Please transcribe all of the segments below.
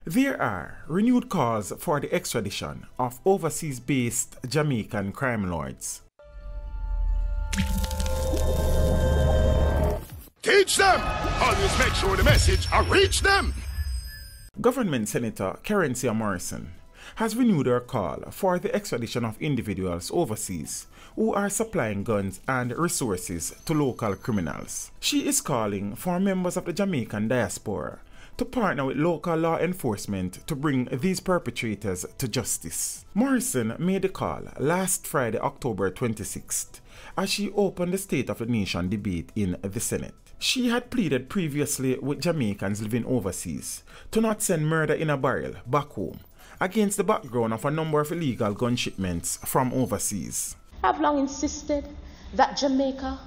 There are renewed calls for the extradition of overseas-based Jamaican crime lords. Teach them! Always make sure the message reach them! Government Senator Kerensia Morrison has renewed her call for the extradition of individuals overseas who are supplying guns and resources to local criminals. She is calling for members of the Jamaican diaspora to partner with local law enforcement to bring these perpetrators to justice. Morrison made the call last Friday, October 26th, as she opened the State of the Nation debate in the Senate. She had pleaded previously with Jamaicans living overseas to not send murder in a barrel back home, against the background of a number of illegal gun shipments from overseas. I've long insisted that Jamaica,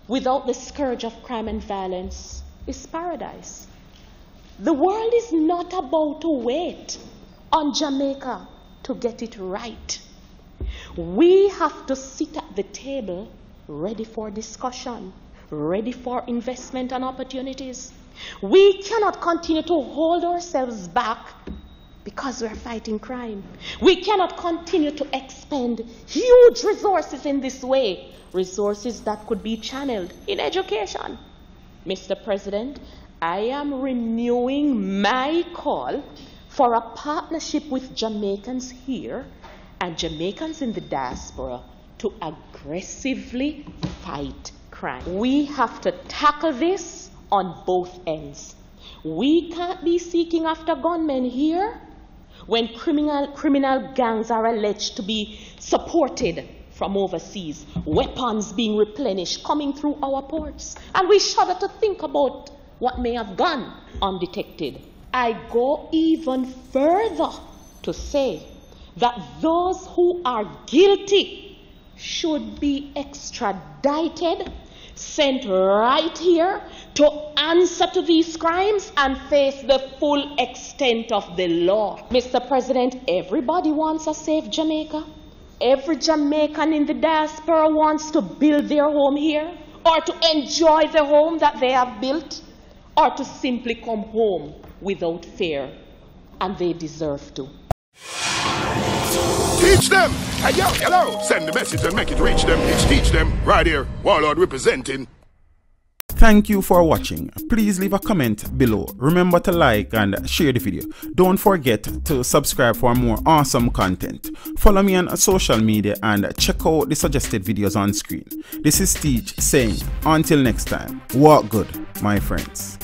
without the scourge of crime and violence, is paradise. The world is not about to wait on Jamaica to get it right. We have to sit at the table ready for discussion, ready for investment and opportunities. We cannot continue to hold ourselves back because we're fighting crime. We cannot continue to expend huge resources in this way, resources that could be channeled in education. Mr. President, I am renewing my call for a partnership with Jamaicans here and Jamaicans in the diaspora to aggressively fight crime. We have to tackle this on both ends. We can't be seeking after gunmen here when criminal gangs are alleged to be supported from overseas, weapons being replenished, coming through our ports. And we shudder to think about what may have gone undetected. I go even further to say that those who are guilty should be extradited, sent right here to answer to these crimes and face the full extent of the law. Mr. President, everybody wants a safe Jamaica. Every Jamaican in the diaspora wants to build their home here, or to enjoy the home that they have built, or to simply come home without fear, and they deserve to. Teach them! Hey, yo, hello! Send the message and make it reach them. It's Teach Them, right here, Warlord representing. Thank you for watching. Please leave a comment below. Remember to like and share the video. Don't forget to subscribe for more awesome content. Follow me on social media and check out the suggested videos on screen. This is Teach saying, until next time, walk good, my friends.